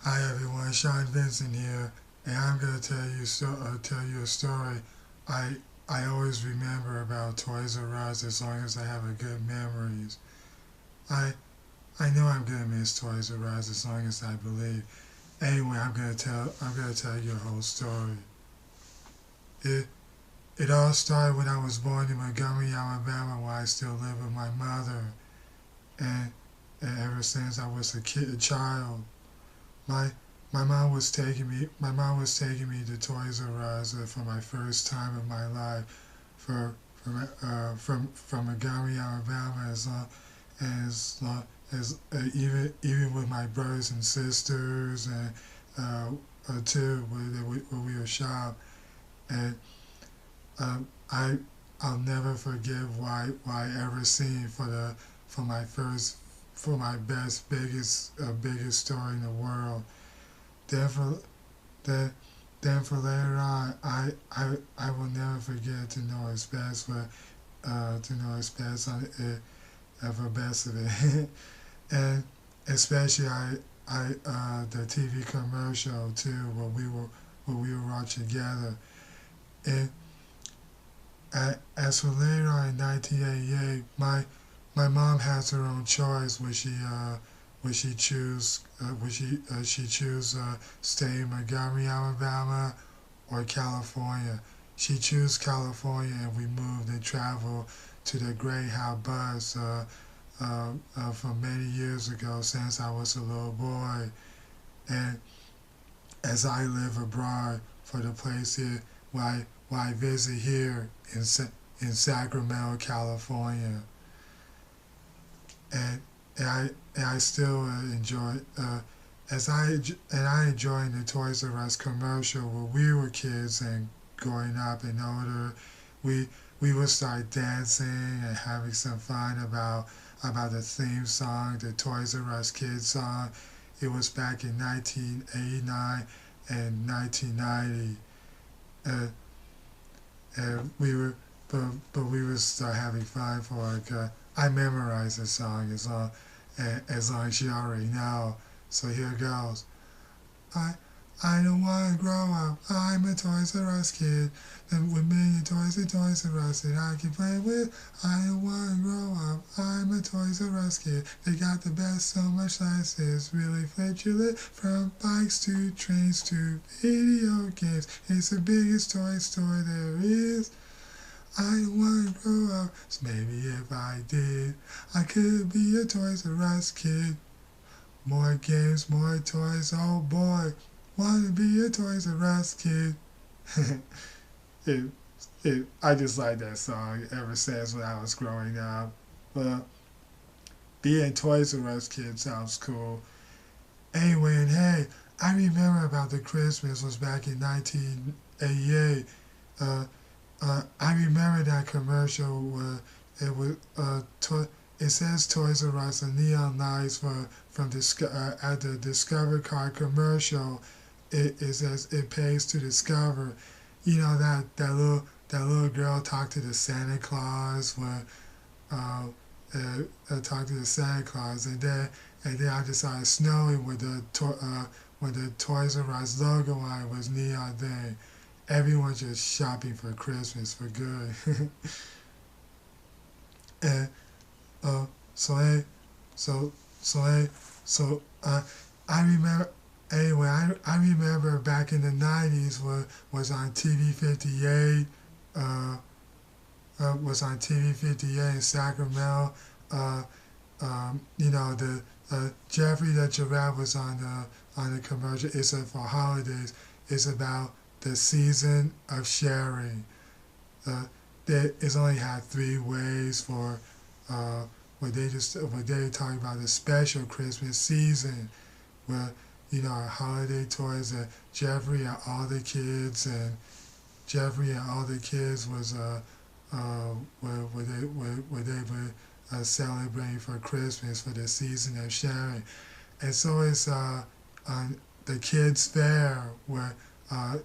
Hi everyone, Shawne Vinson here, and I'm gonna tell you a story. I I always remember about Toys R Us as long as I have a good memories. I I know I'm gonna miss Toys R Us as long as I believe. Anyway, I'm gonna tell you a whole story. It it all started when I was born in Montgomery, Alabama, where I still live with my mother, and, and ever since I was a child. My my mom was taking me to Toys R Us for my first time in my life for from Montgomery, Alabama as even with my brothers and sisters and too where we would shop and I I'll never forget why I ever seen for my first for my biggest store in the world. Then for then, then for later on, I will never forget to know his best to know his best on it for best of it, and especially the TV commercial too where we were watching together. And as for later on in 1988, my mom has her own choice when she choose stay in Montgomery, Alabama or California. She chose California and we moved and traveled to the Greyhound bus from many years ago since I was a little boy. And as I live abroad for the place here where I visit here in Sacramento, California. And and I still enjoy and I enjoyed the Toys R Us commercial when we were kids and growing up and older. We we would start dancing and having some fun about the theme song, the Toys R Us kids song. It was back in 1989 and 1990. Uh, and we were but we would start having fun for it. I memorized the song as long as you already know. So here goes. I I don't want to grow up. I'm a Toys R Us kid. And with million toys and Toys R Us that I can play with. I don't want to grow up. I'm a Toys R Us kid. They got the best, so much less. It's really flexible. From bikes to trains to video games. It's the biggest toy store there is. I don't want to grow up. So maybe if I did, I could be a Toys R Us kid. More games, more toys, oh boy. Want to be a Toys R Us kid. it, I just like that song ever since when I was growing up. But being Toys R Us kid sounds cool. Anyway, and hey, I remember about the Christmas was back in 1988. Uh, I remember that commercial where it was it says Toys R Us and neon lights from at the Discover card commercial. It says it pays to discover. You know that little girl talked to the Santa Claus where uh, talked to the Santa Claus and then I decided snowing with the Toys R Us logo on it was neon thing. Everyone's just shopping for Christmas for good. and uh, so hey, so so hey, so I remember anyway. I remember back in the '90s was on TV 58. Uh, was on TV 58 in Sacramento. Uh, you know Jeffrey the Giraffe was on the commercial. It's for holidays. It's about the season of sharing. It's only had 3 ways for uh, where they talk about the special Christmas season where you know holiday toys that Jeffrey and all the kids was where they were celebrating for Christmas for the season of sharing, and so it's on the kids fair where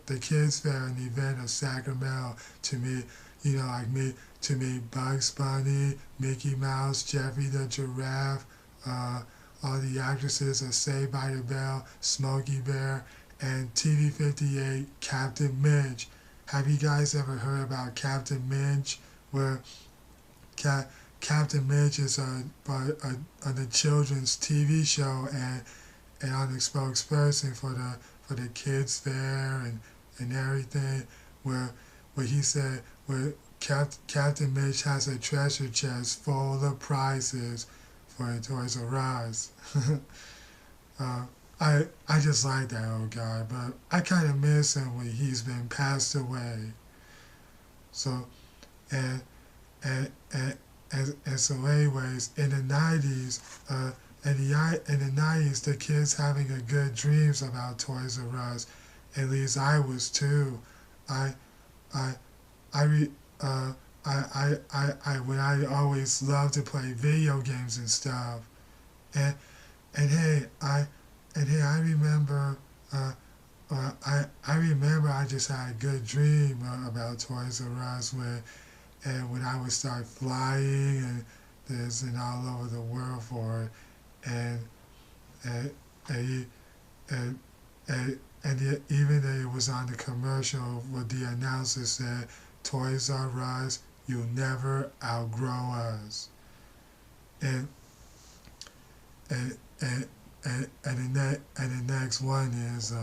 the kids fair an event of Sacramento to meet you know like me to meet Bugs Bunny, Mickey Mouse, Jeffrey the Giraffe, uh, all the actresses are Saved by the Bell, Smokey Bear, and TV 58 Captain Midge. Have you guys ever heard about Captain Midge? Where Captain Midge is on the children's TV show, and I'm the spokesperson for the kids there and everything. Where he said where Captain Mitch has a treasure chest full of prizes for Toys R Us. I just like that old guy, but I kind of miss him when he's been passed away. So and and so anyways, in the 90s, in the 90s, the kids having a good dreams about Toys R Us. At least I was too. I I I re, when I always loved to play video games and stuff. And and hey, I remember I remember I just had a good dream about Toys R Us when I would start flying and this and all over the world for it, and and and, and, even though it was on the commercial with the announcer said, "Toys R Us, you'll never outgrow us," and and the next one is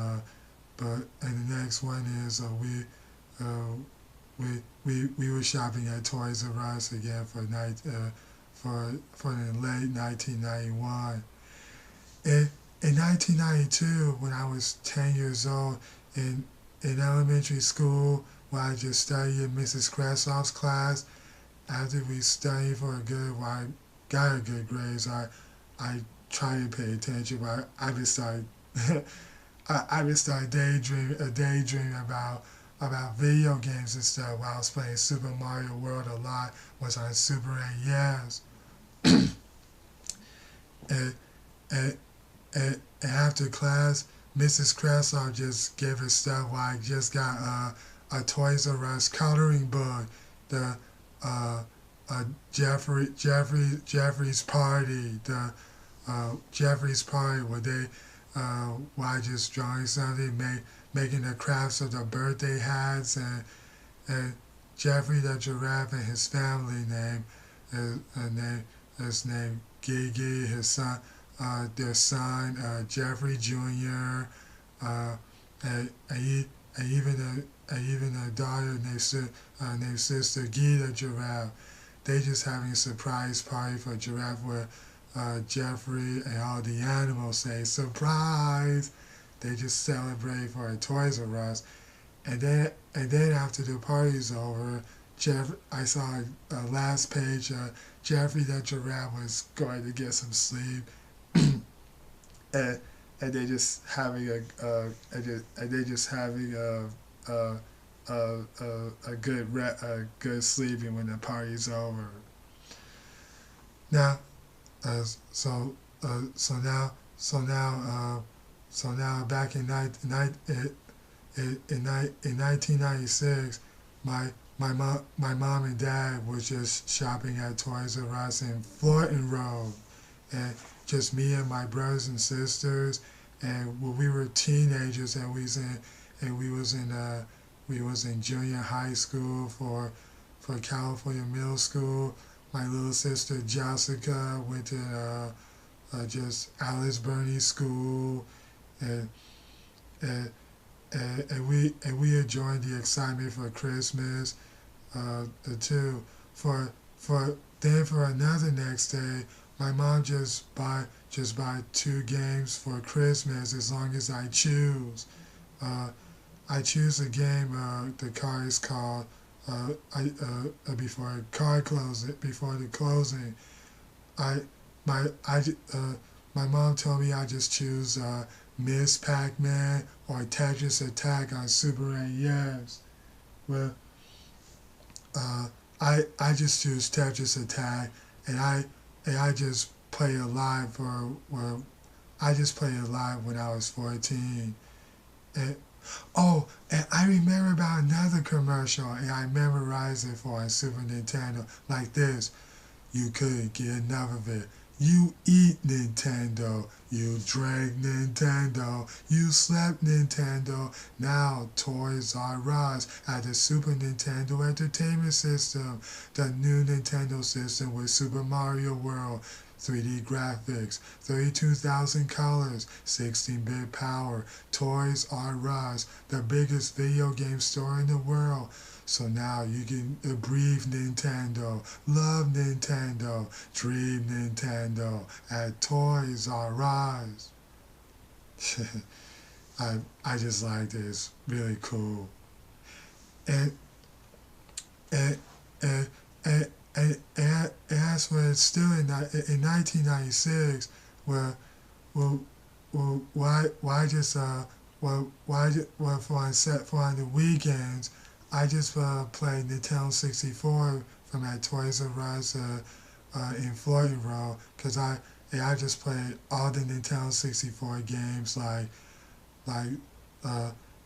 we were shopping at Toys R Us again for the late 1991. In 1992, when I was 10 years old, in elementary school, where I just studied in Mrs. Kressov's class, after we studied for a good while, got a good grades, I tried to pay attention, but I just started I just started daydreaming about video games and stuff while I was playing Super Mario World a lot, was on Super NES. and, and, and after class, Mrs. Kressov just gave us stuff like just got a Toys R Us coloring book, the Jeffrey's Party, Jeffrey's Party, where they why just drawing something, making the crafts of the birthday hats, and Jeffrey the giraffe and his family his name Gigi, his son, their son Jeffrey Jr. And even a daughter named Sister Gita Giraffe. They just having a surprise party for Giraffe where Jeffrey and all the animals say surprise. They just celebrate for a Toys R Us, and then after the party's over, I saw last page. Jeffrey the giraffe was going to get some sleep, and they just having a good sleeping when the party's over. Now, so now back in 1996, my mom and dad was just shopping at Toys R Us in Fulton Road, and just me and my brothers and sisters, and when we were teenagers, and we was in junior high school for California middle school. My little sister Jessica went to just Alice Burney School, and we enjoyed the excitement for Christmas, too. For another next day, my mom just buy 2 games for Christmas as long as I choose. I choose a game. The car is called before the closing. My mom told me I just choose Miss Pac-Man or Tetris Attack on Super NES. Well, I just choose Tetris Attack, and I just play a lot I just played a lot when I was 14. And and I remember about another commercial, and I memorized it for a Super Nintendo like this. You couldn't get enough of it. You eat Nintendo, you drank Nintendo, you slept Nintendo. Now Toys R Us at the Super Nintendo Entertainment System, the new Nintendo system with Super Mario World, 3D graphics, 32,000 colors, 16-bit power. Toys R Us, the biggest video game store in the world. So now you can breathe Nintendo, love Nintendo, dream Nintendo at Toys R Us. I just like this. Really cool. And and and and that's when it's still in 1996. Where well why just well for on the weekends I just played Nintendo 64 from at Toys R Us in Floyd Row because I just played all the Nintendo 64 games like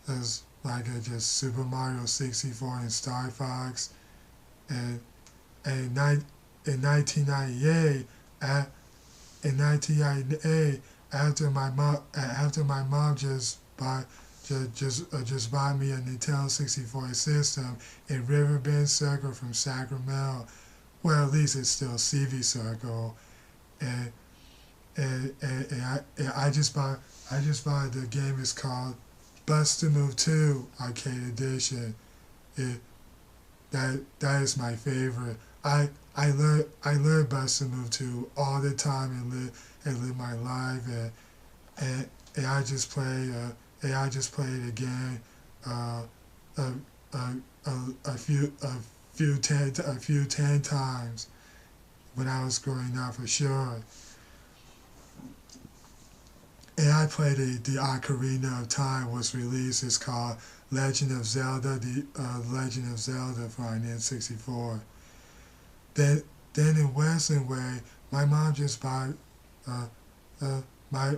there's just Super Mario 64 and Star Fox and and in 1998 at in 1998 after my mom just bought me a Nintendo 64 system in Riverbend Circle from Sacramento. Well, at least it's still CV Circle, and I just bought the game is called Bust a Move 2 Arcade Edition. It, that is my favorite. I learned Bust a Move 2 all the time and live my life and I just play I just played again uh, a, a, a few 10 times when I was growing up for sure. And I played the Ocarina of Time was released. It's called Legend of Zelda, the Legend of Zelda for N64. Then in Western Way, my mom just bought uh, my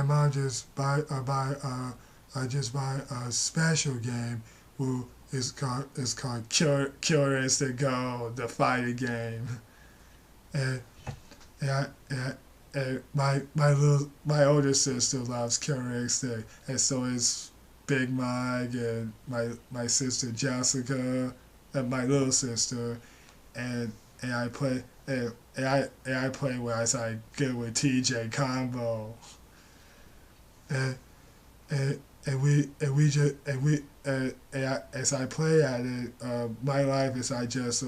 mom just buy a special game who is called Curious to Go, the fighting game, and and my older sister loves Curious to, and so is Big Mike and my sister Jessica and my little sister, and I play and I play where I say good with TJ combo, and as I play at it, my life is I just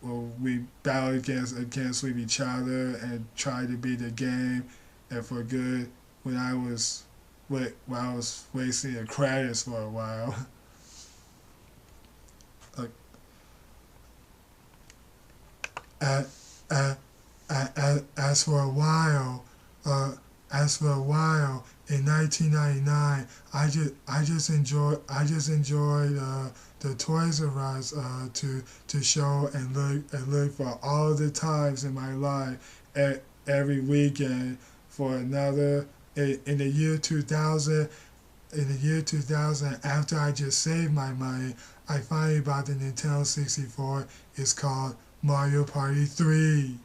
we battle against with each other and try to beat the game, and for good when I was wasting the credits for a while. Like, uh, uh, as for a while, in 1999, I just enjoyed the Toys R Us to show and look for all the times in my life every weekend for another in the year 2000. In the year 2000, after I just saved my money, I finally bought the Nintendo 64. It's called Mario Party 3,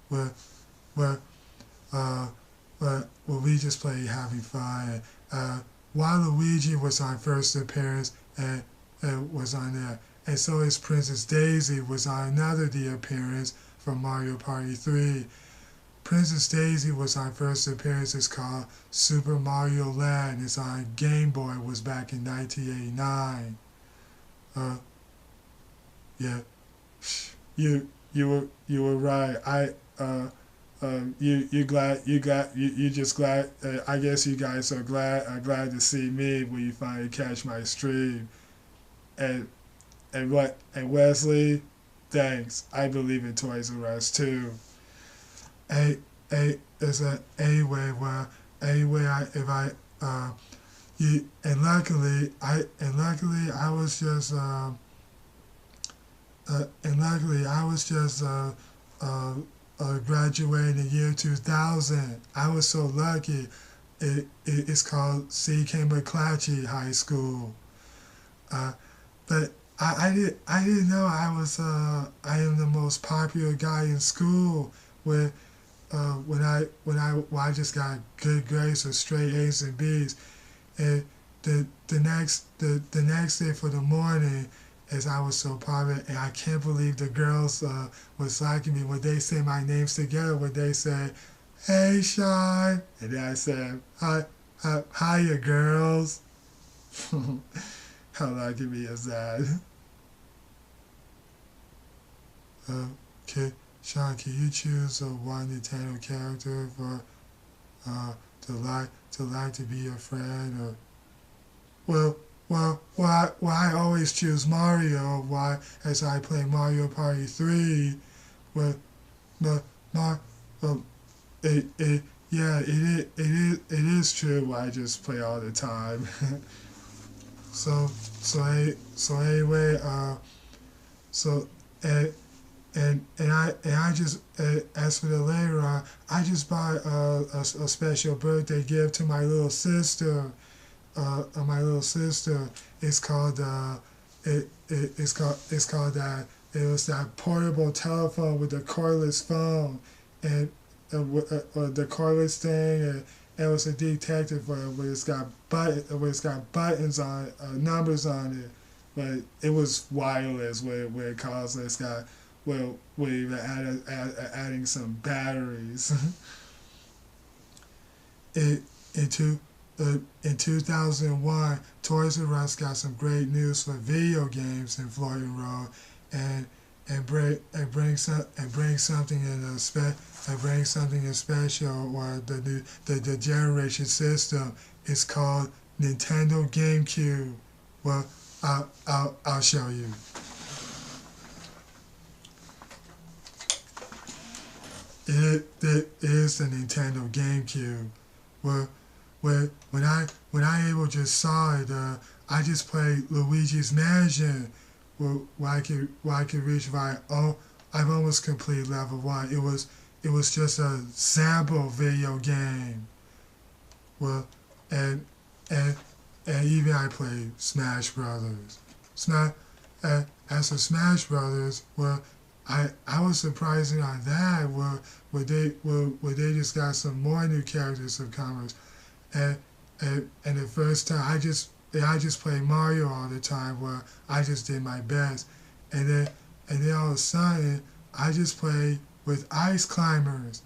where where where we just played having fun. Waluigi was on first appearance and was on there, and so is Princess Daisy was on another the appearance from Mario Party 3. Princess Daisy was on first appearance. It's called Super Mario Land. It's on Game Boy. It was back in 1989. Yeah, you were right. You just glad. I guess you guys are glad to see me when you finally catch my stream. And and Wesley, thanks. I believe in Toys R Us too. A is a way where I if I you and luckily I was just and luckily I was just graduating in the year 2000. I was so lucky. It's called C.K. McClatchy High School. But I didn't know I am the most popular guy in school. Where when I just got good grades or straight A's and B's, and the next day for the morning, as I was so popular, and I can't believe the girls was liking me when they say my names together. When they say, "Hey, Shawne," and then I said, "Hiya, girls." How lucky me is that? Okay, Shawne, can you choose one Nintendo character for to like to be your friend? Or I always choose Mario. Why? As I play Mario Party 3, well, but well, it is true. I just play all the time. So anyway, so and I just as for the later on, I just bought a special birthday gift to my little sister. My little sister. It's called it's called that. It was that portable telephone with the cordless phone, and the cordless thing, and it was a detective where it's got buttons on it, numbers on it, but it was wireless where it calls. It's got we're even adding some batteries. it into In 2001, Toys R Us got some great news for video games in Floydon Road, and bring something in special. Or the generation system is called Nintendo GameCube. Well, I'll show you. It is the Nintendo GameCube. Well, when I able just saw it, I just played Luigi's Mansion, where I could reach I've almost completed level 1. It was just a sample video game. Well, and even I played Smash Brothers. As for Smash Brothers, well, I was surprising on that where they just got some more new characters of commerce. And the first time I just played Mario all the time, where I just did my best, and then all of a sudden I just played with Ice Climbers.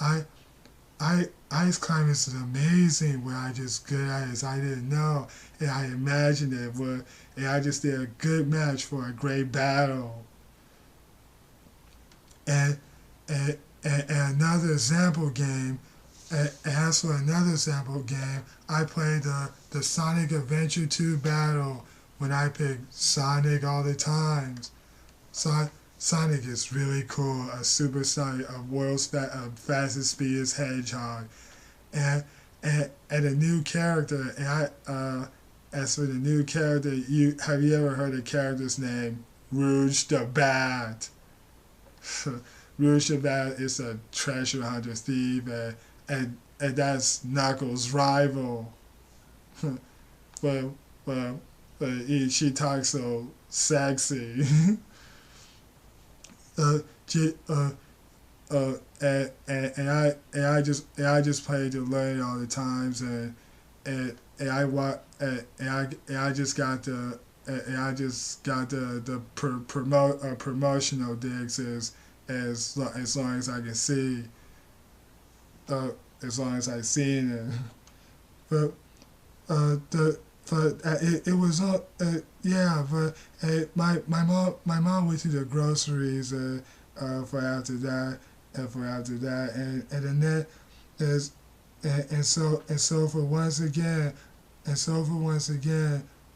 Ice Climbers is amazing. Where I just good at it, I didn't know, and I imagined it. And I just did a good match for a great battle. And another example game. As for another sample game, I played the Sonic Adventure 2 battle when I picked Sonic all the times. Sonic is really cool, a super Sonic, a world's fastest, speediest hedgehog, and a new character. And as for the new character, have you ever heard the character's name? Rouge the Bat. Rouge the Bat is a treasure hunter thief, and that's Knuckles' rival. She talks so sexy. I just play to learn all the times, and I just got the promotional digs as long as I can see. As long as I seen it, but it was my mom went to the groceries for after that, and then that is and so for once again,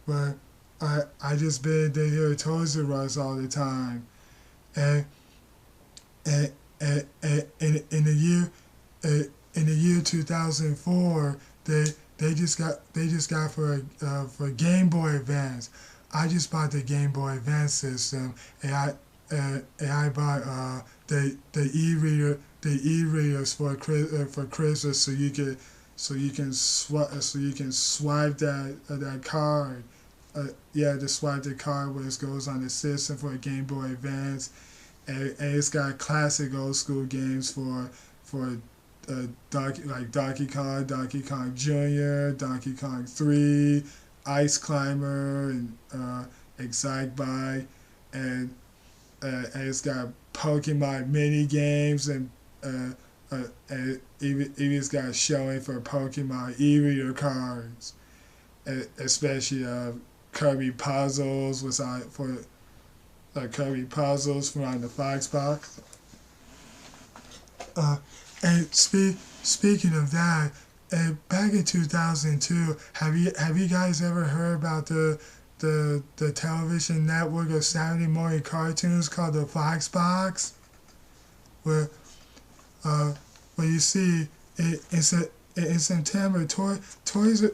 but I just been to here at Toys R Us all the time, and in the year 2004, they just got for Game Boy Advance. I just bought the Game Boy Advance system, and I bought the e-readers for Christmas, so you can swipe that card. To swipe the card where it goes on the system for a Game Boy Advance, and it's got classic old school games for for Donkey Kong, Donkey Kong Jr., Donkey Kong 3, Ice Climber, and Excitebike, and it's got Pokemon mini games, and even it's got showing for Pokemon e-reader cards, especially Kirby puzzles was on for Kirby puzzles from on the Fox box. And speaking of that, back in 2002, have you guys ever heard about the television network of Saturday morning cartoons called the Fox Box? Where you see in September, Toys R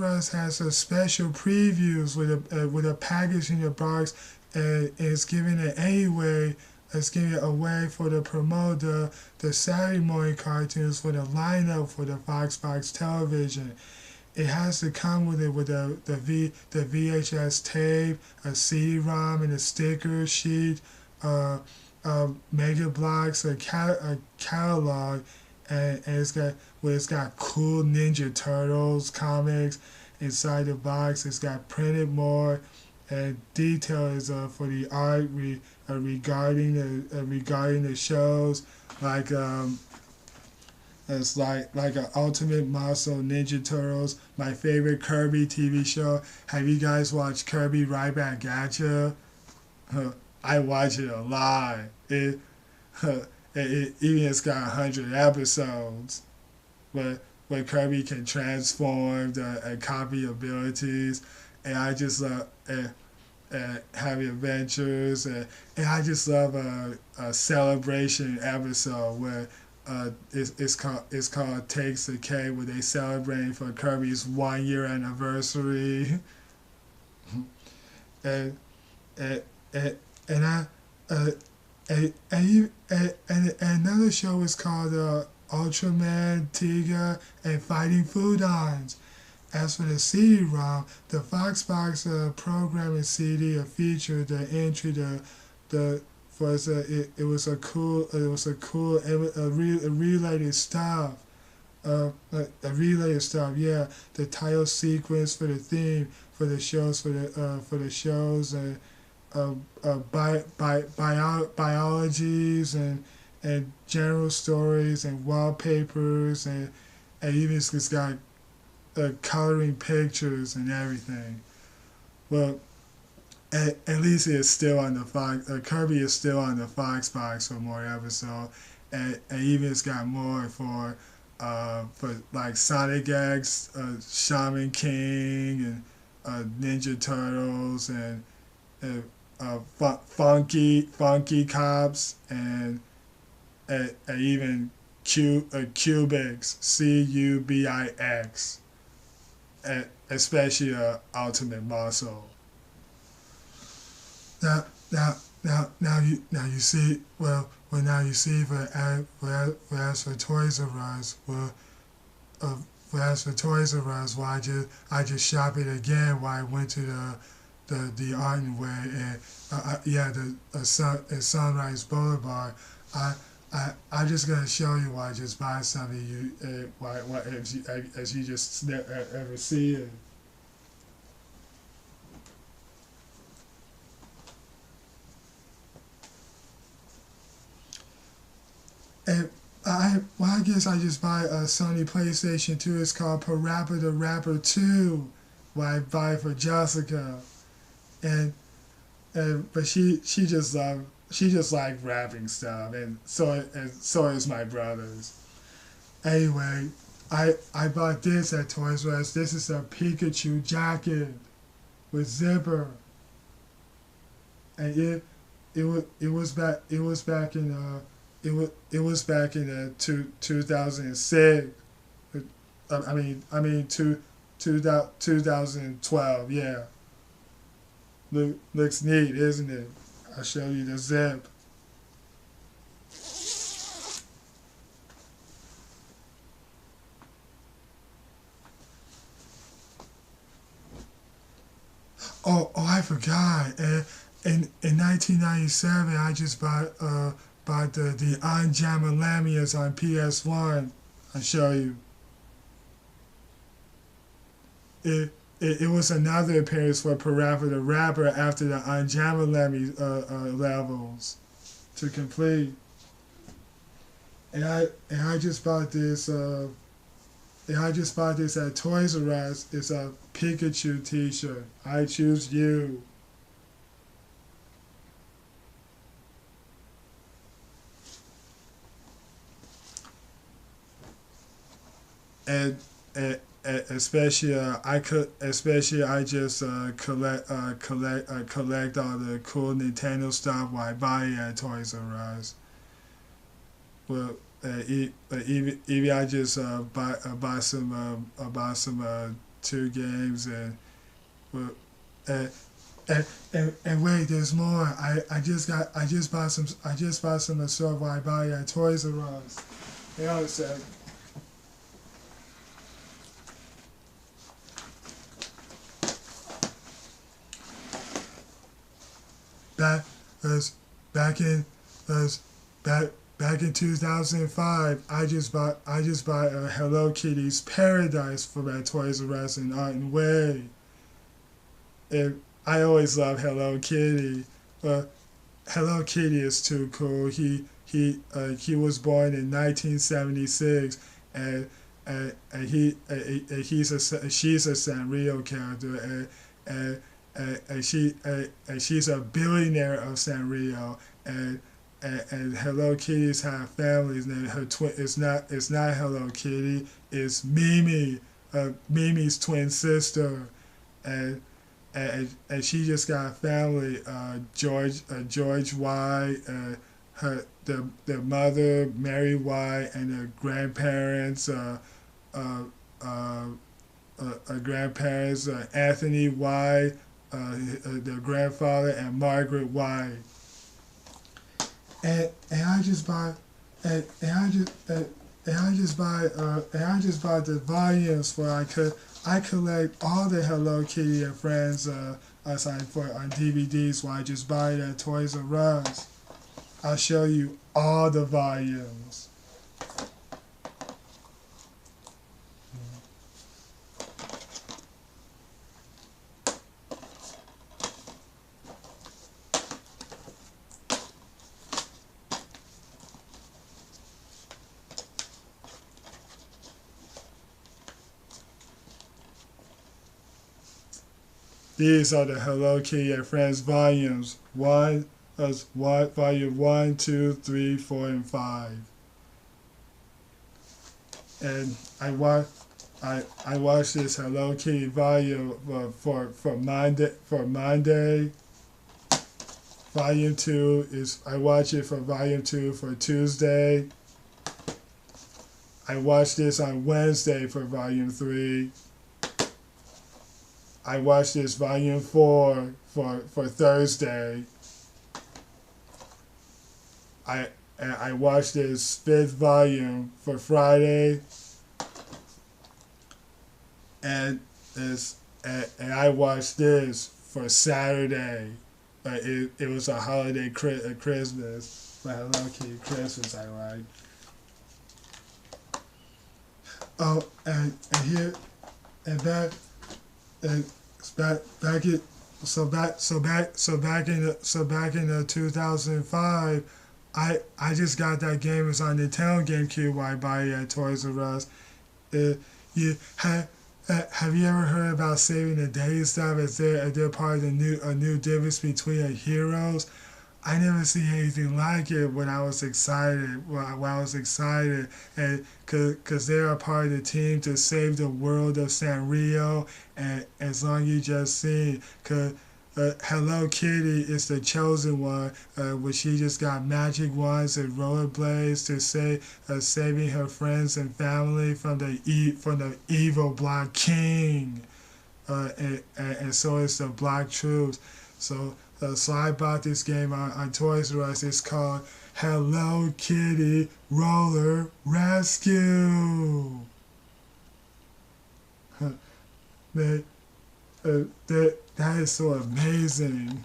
Us has a special previews with a package in the box, and it's giving it anyway. It's giving it away for to promote the Saturday morning cartoons for the lineup for the Fox Box television. It has to come with it with the VHS tape, a CD-ROM, and a sticker sheet, Mega Blocks, a catalog, and it's got cool Ninja Turtles comics inside the box. It's got printed more, and details for the art regarding the shows, like it's like an Ultimate Muscle, Ninja Turtles, my favorite Kirby TV show. Have you guys watched Kirby Right Back at Ya? I watch it a lot. Even it's got 100 episodes, where Kirby can transform and copy abilities, and I just love having adventures, and I just love a celebration episode where it's called Takes the Cake, where they celebrating for Kirby's 1 year anniversary, and another show is called Ultraman, Tiga, and Fighting Foodons. As for the CD-ROM, the Fox Box programming CD featured the entry it was related stuff. Related stuff, yeah. The title sequence for the theme for the shows and biologies and general stories and wallpapers and even it's got coloring pictures and everything. Well, at least it's still on the Fox. Kirby is still on the Fox Box for more episodes, and even it's got more for like Sonic X, Shaman King, and Ninja Turtles, and Funky Cops, and even Cubix, Cubix, especially Ultimate Muscle. Now you see for as for Toys R Us, I just shop it again while I went to the Ardenway and Sunrise Boulevard. I'm just gonna show you why I just buy something as you just never ever see it. And I guess I just buy a Sony PlayStation 2. It's called Parappa the Rapper 2. What I buy for Jessica, but she just like rapping stuff, and so is my brothers. Anyway, I bought this at Toys R Us. This is a Pikachu jacket with zipper, and it was back in 2006. I mean 2012. Yeah. Looks neat, isn't it? I'll show you the zip. Oh, I forgot. In 1997, I just bought bought the Unjamalamias on PS1. I'll show you. It was another appearance for Parappa the Rapper after the Unjamalami levels to complete. And I just bought this at Toys R Us. It's a Pikachu t-shirt. I choose you. And especially I just collect all the cool Nintendo stuff while I buy it at Toys R Us. Well, even I just buy some 2 games and well, and wait, there's more. I just bought some stuff while I buy it at Toys R Us. Hang on a sec. Back in 2005, I just bought a Hello Kitty's Paradise from at Toys R Us in Arden Way. And I always love Hello Kitty. Hello Kitty is too cool. He was born in 1976, and she's a Sanrio character, and she's a billionaire of Sanrio, and Hello Kitty's have families, and her twin it's not Hello Kitty, it's Mimi, Mimi's twin sister, and she just got a family, George Y, their mother Mary Y, and their grandparents Anthony Y, their grandfather, and Margaret Y. And I just bought the volumes where I collect all the Hello Kitty and Friends assigned for on DVDs while I just buy it at Toys R Us. I'll show you all the volumes. These are the Hello Kitty and Friends volumes. Volume 1, 2, 3, 4, and 5. And I watched this Hello Kitty volume for Monday. Volume 2 is I watch it for Volume 2 for Tuesday. I watched this on Wednesday for Volume 3. I watched this Volume 4 for Thursday. I watched this 5th volume for Friday. And I watched this for Saturday. It was a holiday Christmas. For Hello Kitty Christmas I like. Oh, and here and that. And back in 2005, I just got that game. It was on Nintendo GameCube while I buy it at Toys R Us. Have you ever heard about saving the day stuff as they're part of a new difference between heroes? I never seen anything like it when I was excited. And because they're a part of the team to save the world of Sanrio, and as long as you just seen, cause Hello Kitty is the chosen one, where she just got magic wands and rollerblades to saving her friends and family from the evil Black King, and so is the Black Troops. So I bought this game on Toys R Us. It's called Hello Kitty Roller Rescue. That is so amazing.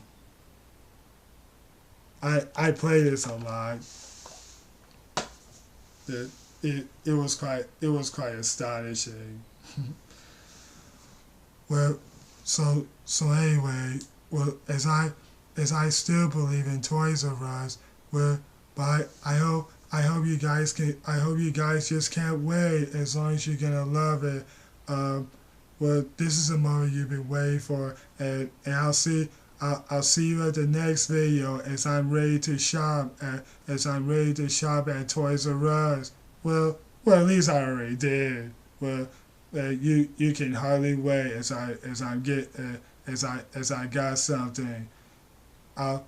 I play this a lot. it was quite astonishing. Well, so anyway, well, as I still believe in Toys R Us, well, but I hope you guys can I hope you guys just can't wait as long as you're gonna love it. Um, well, this is a moment you've been waiting for, and I'll see you at the next video as I'm ready to shop at Toys R Us. Well, at least I already did. Well, you can hardly wait as I got something. I'll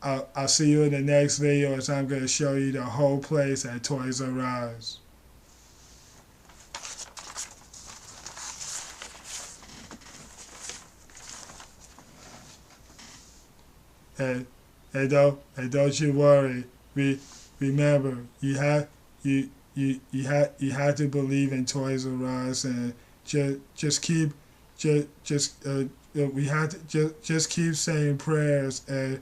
I'll see you in the next video as I'm gonna show you the whole place at Toys R Us. And don't you worry. Remember, you have to believe in Toys R Us, and just keep we have to just keep saying prayers, and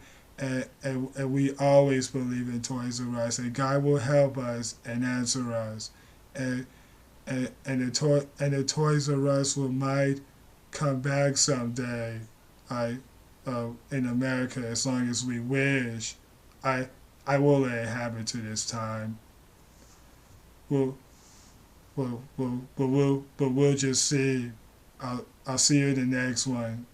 we always believe in Toys R Us, and God will help us and answer us, and the Toys R Us will might come back someday. In America, as long as we wish. I will let it happen to this time. We'll we'll just see. I'll see you in the next one.